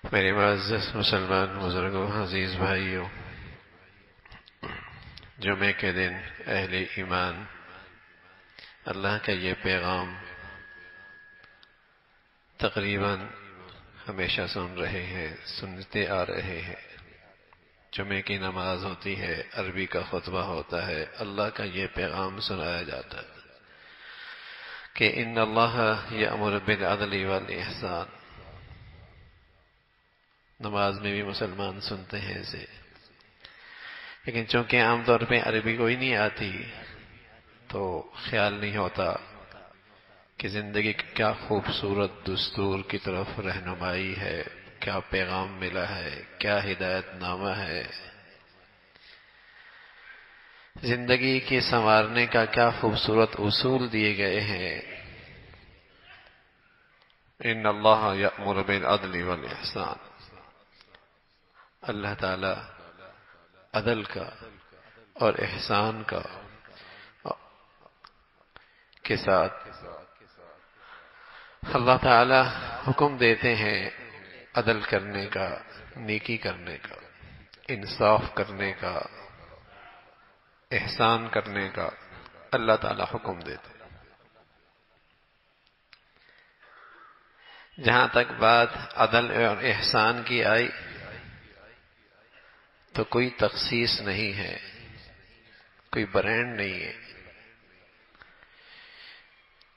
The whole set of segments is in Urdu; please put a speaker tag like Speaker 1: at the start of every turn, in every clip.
Speaker 1: میرے معزز مسلمان بزرگوں، عزیز بھائیوں، جمعے کے دن اہل ایمان اللہ کا یہ پیغام تقریباً ہمیشہ سن رہے ہیں، سنتے آ رہے ہیں۔ جمعے کی نماز ہوتی ہے، عربی کا خطبہ ہوتا ہے، اللہ کا یہ پیغام سنایا جاتا ہے کہ ان اللہ یأمر بالعدل والاحسان۔ نماز میں بھی مسلمان سنتے ہیں اسے، لیکن چونکہ عام طور پہ عربی کوئی نہیں آتی تو خیال نہیں ہوتا کہ زندگی کا کیا خوبصورت دستور کی طرف رہنمائی ہے، کیا پیغام ملا ہے، کیا ہدایت نامہ ہے، زندگی کی سنوارنے کا کیا خوبصورت اصول دیے گئے ہیں۔ ان اللہ یأمر بالعدل والاحسان، اللہ تعالی عدل کا اور احسان کا کے ساتھ اللہ تعالی حکم دیتے ہیں عدل کرنے کا، نیکی کرنے کا، انصاف کرنے کا، احسان کرنے کا اللہ تعالی حکم دیتے ہیں۔ جہاں تک بات عدل اور احسان کی آئی تو کوئی تخصیص نہیں ہے، کوئی برانڈ نہیں ہے،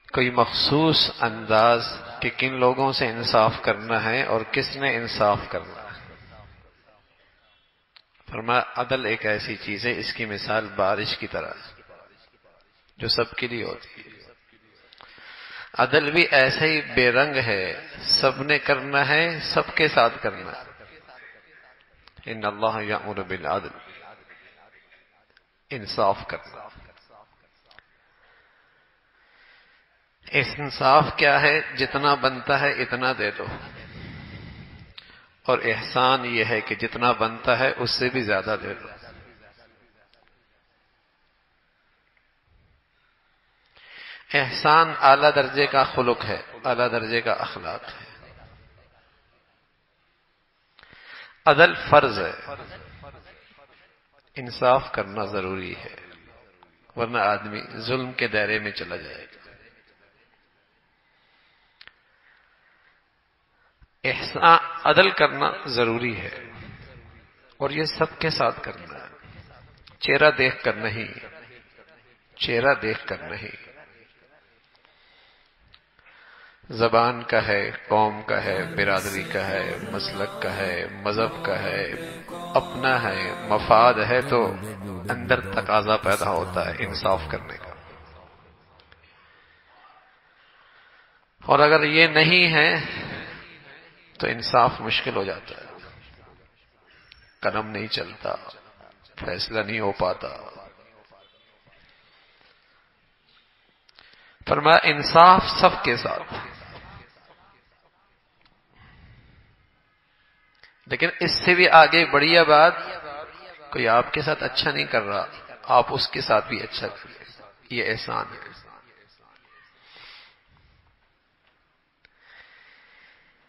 Speaker 1: کوئی مخصوص انداز کہ کن لوگوں سے انصاف کرنا ہے اور کس نے انصاف کرنا ہے۔ فرمایا عدل ایک ایسی چیز ہے، اس کی مثال بارش کی طرح جو سب کے لیے ہوتی ہے۔ عدل بھی ایسے ہی بے رنگ ہے، سب نے کرنا ہے، سب کے ساتھ کرنا ہے۔ ان اللہ یأمر بالعدل، انصاف کرنا۔ انصاف کیا ہے؟ جتنا بنتا ہے اتنا دے دو، اور احسان یہ ہے کہ جتنا بنتا ہے اس سے بھی زیادہ دے دو۔ احسان اعلیٰ درجے کا خلق ہے، اعلیٰ درجے کا اخلاق ہے۔ عدل فرض ہے، انصاف کرنا ضروری ہے، ورنہ آدمی ظلم کے دائرے میں چلا جائے گا۔ احسان عدل کرنا ضروری ہے، اور یہ سب کے ساتھ کرنا ہے، چہرہ دیکھ کر نہیں، چہرہ دیکھ کر نہیں۔ زبان کا ہے، قوم کا ہے، برادری کا ہے، مسلک کا ہے، مذہب کا ہے، اپنا ہے، مفاد ہے، تو اندر تقاضا پیدا ہوتا ہے انصاف کرنے کا۔ اور اگر یہ نہیں ہے تو انصاف مشکل ہو جاتا ہے، قلم نہیں چلتا، فیصلہ نہیں ہو پاتا۔ فرمایا انصاف سب کے ساتھ، لیکن اس سے بھی آگے بڑھیا بات، کوئی آپ کے ساتھ اچھا نہیں کر رہا، آپ اس کے ساتھ بھی اچھا کریں، یہ احسان ہے۔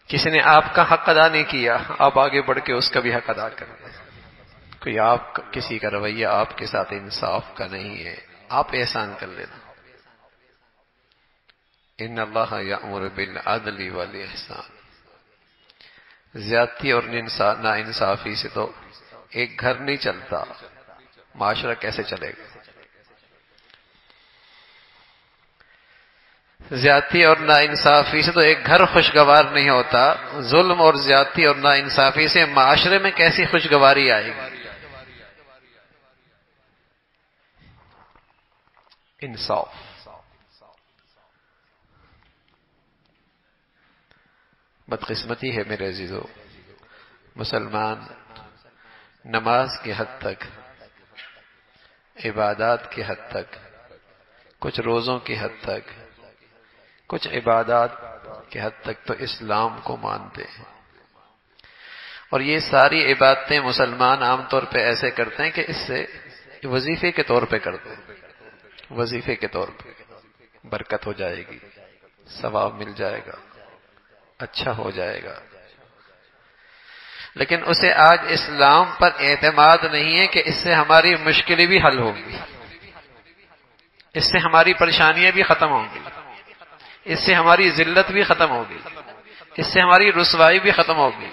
Speaker 1: کسی نے آپ کا حق ادا نہیں کیا، آپ آگے بڑھ کے اس کا بھی حق ادا کریں۔ کوئی آپ کسی کا رویہ آپ کے ساتھ انصاف کا نہیں ہے، آپ احسان کر لینا۔ ان اللہ یأمر بالعدل والاحسان، زیادتی اور ناانصافی سے تو ایک گھر نہیں چلتا، معاشرہ کیسے چلے گا؟ زیادتی اور ناانصافی سے تو ایک گھر خوشگوار نہیں ہوتا، ظلم اور زیادتی اور ناانصافی سے معاشرے میں کیسی خوشگواری آئے گی؟ انصاف۔ بدقسمتی ہے میرے عزیزو، مسلمان نماز کی حد تک، عبادات کی حد تک، کچھ روزوں کی حد تک، کچھ عبادات کی حد تک تو اسلام کو مانتے ہیں، اور یہ ساری عبادتیں مسلمان عام طور پہ ایسے کرتے ہیں کہ اس سے وظیفے کے طور پہ کرتے ہیں، وظیفے کے طور پہ برکت ہو جائے گی، ثواب مل جائے گا، اچھا ہو جائے گا۔ لیکن اسے آج اسلام پر اعتماد نہیں ہے کہ اس سے ہماری مشکلیں بھی حل ہوں گی، اس سے ہماری پریشانیاں بھی ختم ہوں گی، اس سے ہماری ذلت بھی ختم ہوگی، اس سے ہماری رسوائی بھی ختم ہوگی۔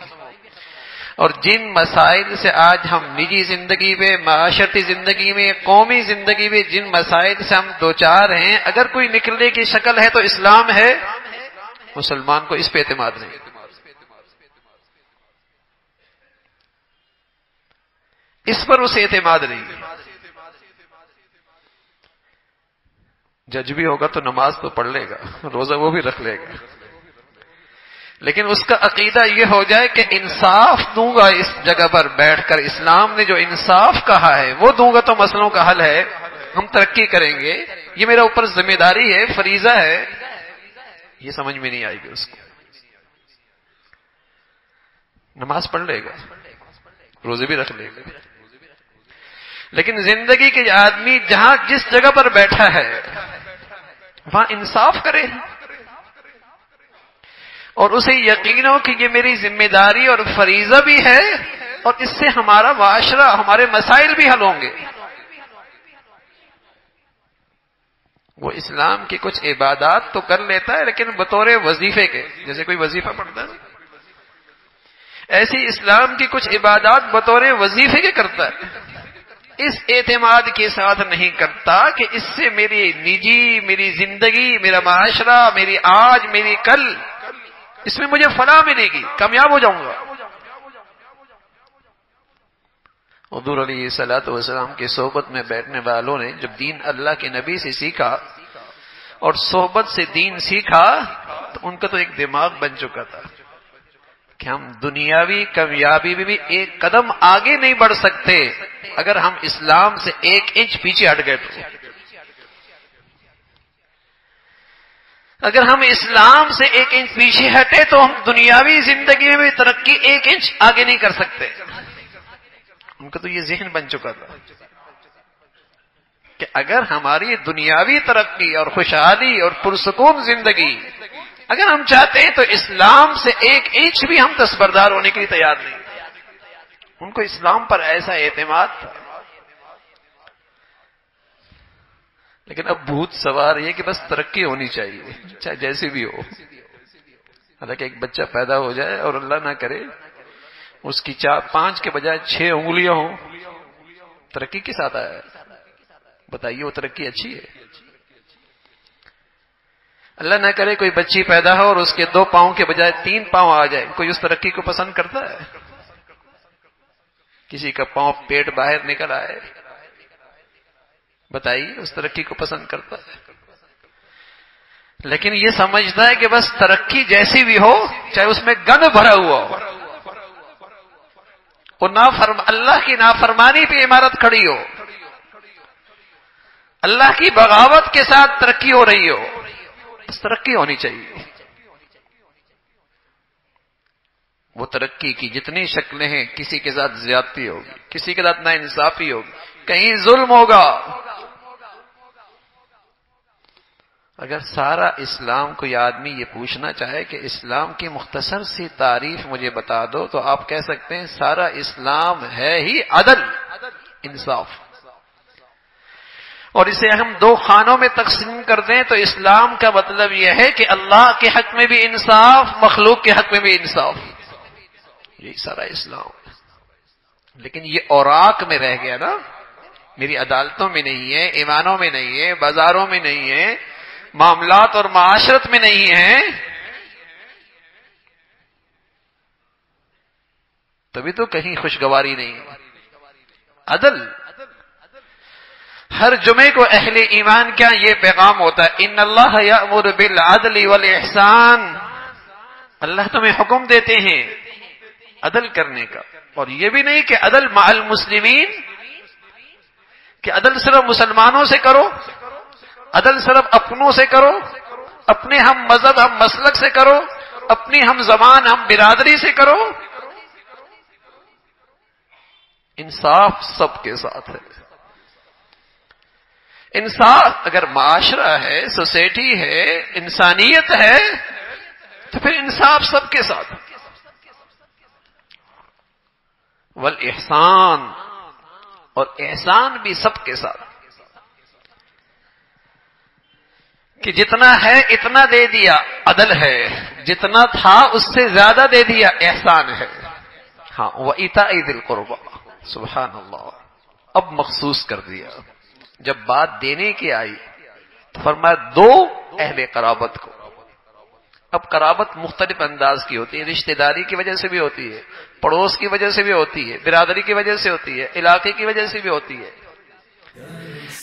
Speaker 1: اور جن مسائل سے آج ہم نجی زندگی میں، معاشرتی زندگی میں، قومی زندگی میں جن مسائل سے ہم دوچار ہیں، اگر کوئی نکلنے کی شکل ہے تو اسلام ہے۔ مسلمان کو اس پہ اعتماد نہیں، اس پر اسے اعتماد نہیں۔ جج بھی ہوگا تو نماز تو پڑھ لے گا، روزہ وہ بھی رکھ لے گا، لیکن اس کا عقیدہ یہ ہو جائے کہ انصاف دوں گا اس جگہ پر بیٹھ کر، اسلام نے جو انصاف کہا ہے وہ دوں گا تو مسئلوں کا حل ہے، ہم ترقی کریں گے، یہ میرا اوپر ذمہ داری ہے، فریضہ ہے، یہ سمجھ میں نہیں آئے گی اس کو۔ نماز پڑھ لے گا، روزے بھی رکھ لے گا، لیکن زندگی کے آدمی جہاں جس جگہ پر بیٹھا ہے وہاں انصاف کرے، اور اسے یقین ہو کہ یہ میری ذمہ داری اور فریضہ بھی ہے، اور اس سے ہمارا معاشرہ، ہمارے مسائل بھی حل ہوں گے۔ وہ اسلام کی کچھ عبادات تو کر لیتا ہے لیکن بطور وظیفے کے، جیسے کوئی وظیفہ پڑھتا ہے، ایسی اسلام کی کچھ عبادات بطور وظیفے کے کرتا ہے، اس اعتماد کے ساتھ نہیں کرتا کہ اس سے میری نجی، میری زندگی، میرا معاشرہ، میری آج، میری کل، اس میں مجھے فلاح ملے گی، کامیاب ہو جاؤں گا۔ حضور علیہ الصلوۃ والسلام کی صحبت میں بیٹھنے والوں نے جب دین اللہ کے نبی سے سیکھا اور صحبت سے دین سیکھا تو ان کا تو ایک دماغ بن چکا تھا کہ ہم دنیاوی کامیابی میں بھی ایک قدم آگے نہیں بڑھ سکتے اگر ہم اسلام سے 1 انچ پیچھے ہٹ گئے تو۔ اگر ہم اسلام سے 1 انچ پیچھے ہٹے تو ہم دنیاوی زندگی میں بھی ترقی 1 انچ آگے نہیں کر سکتے۔ ان کا تو یہ ذہن بن چکا تھا کہ اگر ہماری دنیاوی ترقی اور خوشحالی اور پرسکون زندگی اگر ہم چاہتے ہیں تو اسلام سے 1 انچ بھی ہم دستبردار ہونے کے لیے تیار نہیں۔ ان کو اسلام پر ایسا اعتماد تھا، لیکن اب بھوت سوار یہ کہ بس ترقی ہونی چاہیے چاہے جیسی بھی ہو۔ حالانکہ ایک بچہ پیدا ہو جائے اور اللہ نہ کرے اس کی 5 کے بجائے 6 انگلیاں ہوں، ترقی کے ساتھ آیا ہے، بتائیے وہ ترقی اچھی ہے؟ اللہ نہ کرے کوئی بچی پیدا ہو اور اس کے 2 پاؤں کے بجائے 3 پاؤں آ جائے، کوئی اس ترقی کو پسند کرتا ہے؟ کسی کا پاؤں پیٹ باہر نکل آئے، بتائیے اس ترقی کو پسند کرتا ہے؟ لیکن یہ سمجھتا ہے کہ بس ترقی جیسی بھی ہو چاہے اس میں گند بھرا ہوا ہو، اور اللہ کی نافرمانی پہ عمارت کھڑی ہو، اللہ کی بغاوت کے ساتھ ترقی ہو رہی ہو، بس ترقی ہونی چاہیے۔ وہ ترقی کی جتنی شکلیں ہیں، کسی کے ساتھ زیادتی ہوگی، کسی کے ساتھ ناانصافی ہوگی، کہیں ظلم ہوگا۔ اگر سارا اسلام کوئی آدمی یہ پوچھنا چاہے کہ اسلام کی مختصر سی تعریف مجھے بتا دو تو آپ کہہ سکتے ہیں سارا اسلام ہے ہی عدل، انصاف۔ اور اسے ہم 2 خانوں میں تقسیم کر دیں تو اسلام کا مطلب یہ ہے کہ اللہ کے حق میں بھی انصاف، مخلوق کے حق میں بھی انصاف، یہی سارا اسلام۔ لیکن یہ اوراق میں رہ گیا نا، میری عدالتوں میں نہیں ہے، ایوانوں میں نہیں ہے، بازاروں میں نہیں ہے، معاملات اور معاشرت میں نہیں ہے، تبھی تو کہیں خوشگواری نہیں ہے۔ عدل، ہر جمعے کو اہل ایمان کیا یہ پیغام ہوتا ہے، ان اللہ یأمر بالعدل والاحسان، اللہ تمہیں حکم دیتے ہیں عدل کرنے کا، اور یہ بھی نہیں کہ عدل مع المسلمین، کہ عدل صرف مسلمانوں سے کرو، عدل صرف اپنوں سے کرو، اپنے ہم مذہب ہم مسلک سے کرو، اپنی ہم زبان ہم برادری سے کرو۔ انصاف سب کے ساتھ ہے۔ انصاف اگر معاشرہ ہے، سوسائٹی ہے، انسانیت ہے، تو پھر انصاف سب کے ساتھ۔ والاحسان، اور احسان بھی سب کے ساتھ، کہ جتنا ہے اتنا دے دیا عدل ہے، جتنا تھا اس سے زیادہ دے دیا احسان ہے. ہاں وَإِيتَاءِ ذِي الْقُرْبَى، سبحان اللہ. اب مخصوص کر دیا. جب بات دینے کی آئی تو فرمایا دو اہل قرابت کو. اب قرابت مختلف انداز کی ہوتی ہے، رشتہ داری کی وجہ سے بھی ہوتی ہے، پڑوس کی وجہ سے بھی ہوتی ہے، برادری کی وجہ سے ہوتی ہے، علاقے کی وجہ سے بھی ہوتی ہے.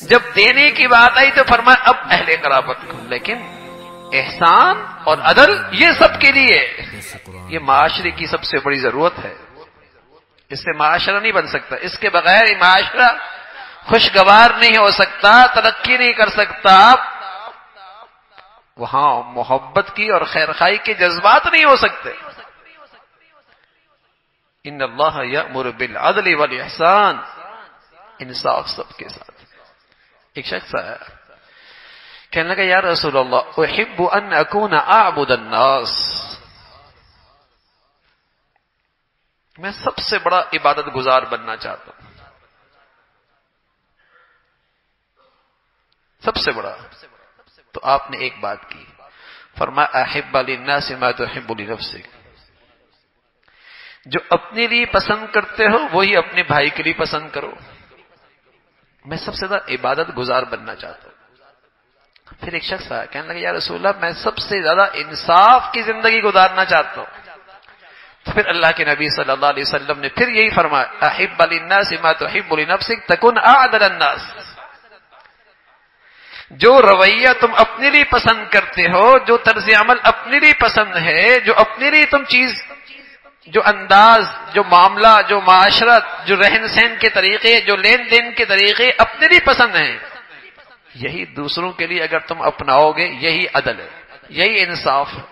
Speaker 1: جب دینے کی بات آئی تو فرمایا اب اہل قرابت کو. لیکن احسان اور عدل یہ سب کے لیے، یہ معاشرے کی سب سے بڑی ضرورت ہے. اس سے معاشرہ نہیں بن سکتا، اس کے بغیر یہ معاشرہ خوشگوار نہیں ہو سکتا، ترقی نہیں کر سکتا. وہاں محبت کی اور خیرخواہی کے جذبات نہیں ہو سکتے. ان اللہ یأمر بالعدل والاحسان، انصاف سب کے ساتھ. ایک شخص آیا کہنے لگا یا رسول اللہ احب ان اکون اعبد الناس، میں سب سے بڑا عبادت گزار بننا چاہتا ہوں، سب سے بڑا. تو آپ نے ایک بات کی، فرمایا احب للناس ما تحب لنفسک، جو اپنے لیے پسند کرتے ہو وہی اپنے بھائی کے لیے پسند کرو. میں سب سے زیادہ عبادت گزار بننا چاہتا ہوں. پھر ایک شخص آیا کہنے لگا یا رسول اللہ میں سب سے زیادہ انصاف کی زندگی گزارنا چاہتا ہوں. تو پھر اللہ کے نبی صلی اللہ علیہ وسلم نے پھر یہی فرمایا احب للناس ما تحب لنفسک تکن اعدل الناس، جو رویہ تم اپنے لیے پسند کرتے ہو، جو طرز عمل اپنے لیے پسند ہے، جو اپنے لیے تم چیز، جو انداز، جو معاملہ، جو معاشرت، جو رہن سہن کے طریقے، جو لین دین کے طریقے اپنے لیے پسند ہیں، یہی دوسروں کے لیے اگر تم اپناؤ گے یہی عدل ہے، یہی انصاف ہے،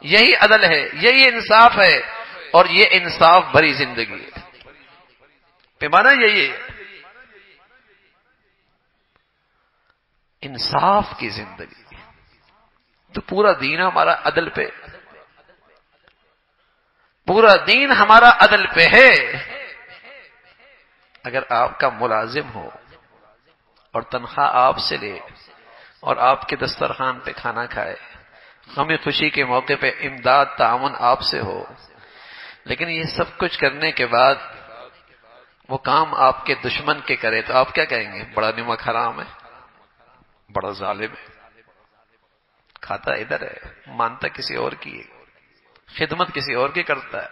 Speaker 1: یہی عدل ہے، یہی انصاف ہے. اور یہ انصاف بھری زندگی ہے. پیمانہ یہی ہے، انصاف کی زندگی. تو پورا دین ہمارا عدل پہ، پورا دین ہمارا عدل پہ ہے. اگر آپ کا ملازم ہو اور تنخواہ آپ سے لے اور آپ کے دسترخوان پہ کھانا کھائے، غم خوشی کے موقع پہ امداد تعاون آپ سے ہو، لیکن یہ سب کچھ کرنے کے بعد وہ کام آپ کے دشمن کے کرے تو آپ کیا کہیں گے؟ بڑا نمک حرام ہے، بڑا ظالم ہے، کھاتا ادھر ہے، مانتا کسی اور کی ہے، خدمت کسی اور کی کرتا ہے،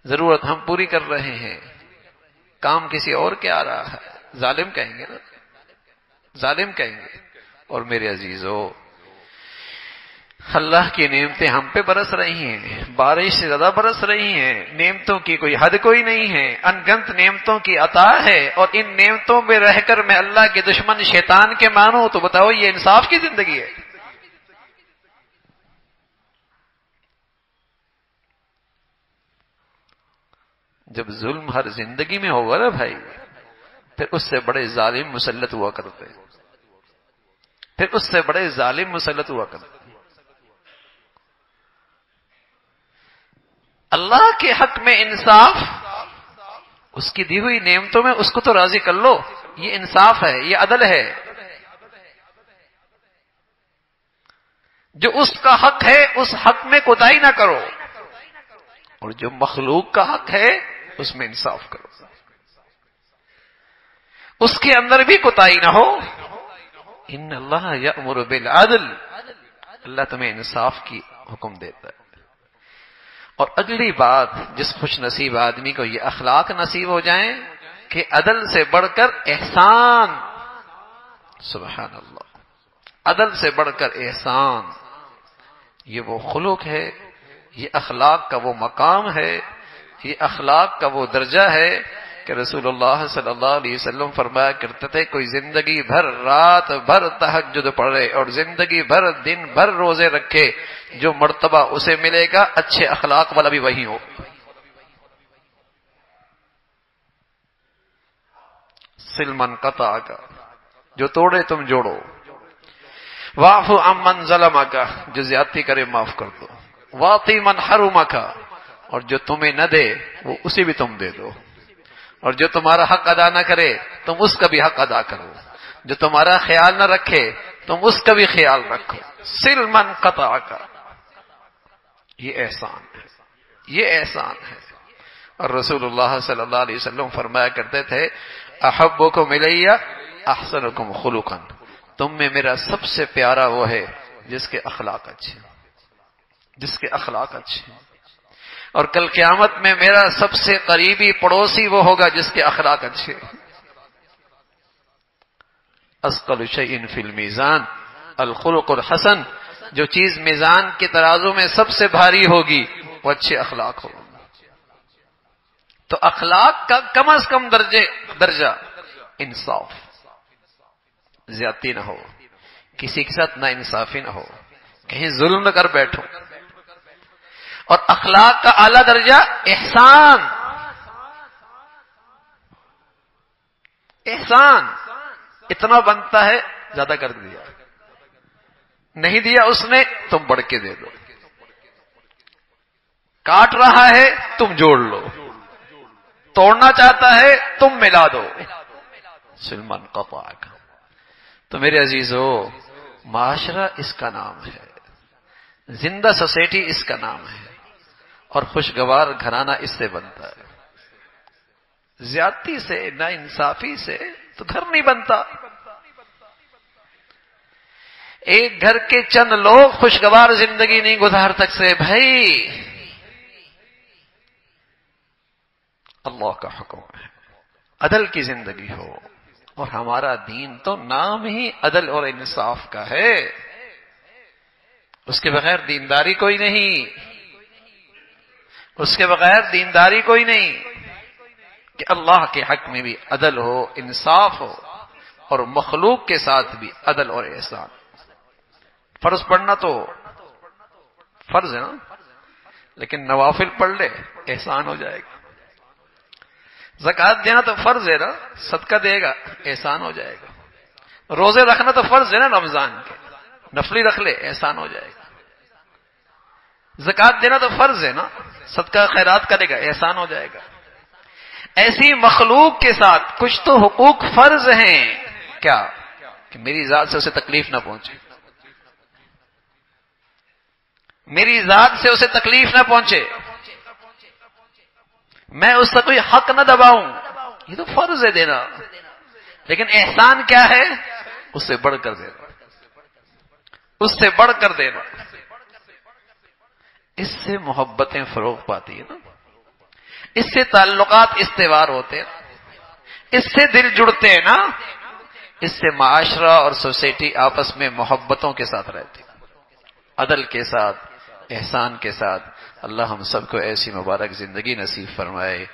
Speaker 1: ضرورت ہم پوری کر رہے ہیں، کام کسی اور کے آ رہا ہے. ظالم کہیں گے نا، ظالم کہیں گے. اور میرے عزیزو، اللہ کی نعمتیں ہم پہ برس رہی ہیں، بارش سے زیادہ برس رہی ہیں، نعمتوں کی کوئی حد کوئی نہیں ہے، انگنت نعمتوں کی عطا ہے. اور ان نعمتوں میں رہ کر میں اللہ کے دشمن شیطان کے مانوں تو بتاؤ یہ انصاف کی زندگی ہے؟ جب ظلم ہر زندگی میں ہوگا نا بھائی، پھر اس سے بڑے ظالم مسلط ہوا کرتے، پھر اس سے بڑے ظالم مسلط ہوا کرتے. اللہ کے حق میں انصاف، اس کی دی ہوئی نعمتوں میں اس کو تو راضی کر لو، یہ انصاف ہے، یہ عدل ہے. جو اس کا حق ہے اس حق میں کوتاہی نہ کرو، اور جو مخلوق کا حق ہے اس میں انصاف کرو، اس کے اندر بھی کوتاہی نہ ہو. ان اللہ یأمر بالعدل، اللہ تمہیں انصاف کی حکم دیتا ہے. اور اگلی بات، جس خوش نصیب آدمی کو یہ اخلاق نصیب ہو جائیں کہ عدل سے بڑھ کر احسان، سبحان اللہ، عدل سے بڑھ کر احسان، یہ وہ خلق ہے، یہ اخلاق کا وہ مقام ہے، یہ اخلاق کا وہ درجہ ہے کہ رسول اللہ صلی اللہ علیہ وسلم فرمایا کرتے تھے کوئی زندگی بھر رات بھر تہجد پڑھے اور زندگی بھر دن بھر روزے رکھے، جو مرتبہ اسے ملے گا اچھے اخلاق والا بھی وہی ہو. سل من قطع کا، جو توڑے تم جوڑو. واعف عمن ظلمک، جو زیادتی کرے معاف کر دو. واطی من حرمک، اور جو تمہیں نہ دے وہ اسے بھی تم دے دو، اور جو تمہارا حق ادا نہ کرے تم اس کا بھی حق ادا کرو، جو تمہارا خیال نہ رکھے تم اس کا بھی خیال رکھو، سل من قطعک، یہ احسان ہے، یہ احسان ہے۔ اور رسول اللہ صلی اللہ علیہ وسلم فرمایا کرتے تھے احبکم الی احسنکم خلقا، تم میں میرا سب سے پیارا وہ ہے جس کے اخلاق اچھے، جس کے اخلاق اچھے، اور کل قیامت میں میرا سب سے قریبی پڑوسی وہ ہوگا جس کے اخلاق اچھے۔ اثقل شیء فی المیزان الخلق الحسن، جو چیز میزان کے ترازو میں سب سے بھاری ہوگی وہ اچھے اخلاق ہوگا۔ تو اخلاق کا کم از کم درجہ انصاف، زیادتی نہ ہو، کسی کے ساتھ نا انصافی نہ ہو، کہیں ظلم نہ کر بیٹھو، اور اخلاق کا اعلیٰ درجہ احسان، احسان اتنا بنتا ہے زیادہ کر دیا، نہیں دیا اس نے تم بڑھ کے دے دو، کاٹ رہا ہے تم جوڑ لو، توڑنا چاہتا ہے تم ملا دو، سلمان قطعک۔ تو میرے عزیزو، معاشرہ اس کا نام ہے، زندہ سوسائٹی اس کا نام ہے، اور خوشگوار گھرانہ اس سے بنتا ہے۔ زیادتی سے، نا انصافی سے تو گھر نہیں بنتا۔ ایک گھر کے چند لوگ خوشگوار زندگی نہیں گزار سکتے بھائی، اللہ کا حکم ہے عدل کی زندگی ہو، اور ہمارا دین تو نام ہی عدل اور انصاف کا ہے، اس کے بغیر دینداری کوئی نہیں، اس کے بغیر دینداری کوئی نہیں، کہ اللہ کے حق میں بھی عدل ہو، انصاف ہو، اور مخلوق کے ساتھ بھی عدل اور احسان۔ فرض پڑھنا تو فرض ہے نا، لیکن نوافل پڑھ لے احسان ہو جائے گا، زکوٰۃ دینا تو فرض ہے نا، صدقہ دے گا احسان ہو جائے گا، روزے رکھنا تو فرض ہے نا رمضان کے، نفلی رکھ لے احسان ہو جائے گا، زکوٰۃ دینا تو فرض ہے نا، صدقہ خیرات کرے گا احسان ہو جائے گا۔ ایسی مخلوق کے ساتھ کچھ تو حقوق فرض ہیں، کیا کہ میری ذات سے اسے تکلیف نہ پہنچے، میری ذات سے اسے تکلیف نہ پہنچے، میں اس کا کوئی حق نہ دباؤں، یہ تو فرض ہے دینا۔ لیکن احسان کیا ہے؟ اس سے بڑھ کر دینا، اس سے بڑھ کر دینا، اس سے محبتیں فروغ پاتی ہیں نا، اس سے تعلقات استوار ہوتے ہیں، اس سے دل جڑتے ہیں نا، اس سے معاشرہ اور سوسائٹی آپس میں محبتوں کے ساتھ رہتی، عدل کے ساتھ، احسان کے ساتھ۔ اللہ ہم سب کو ایسی مبارک زندگی نصیب فرمائے۔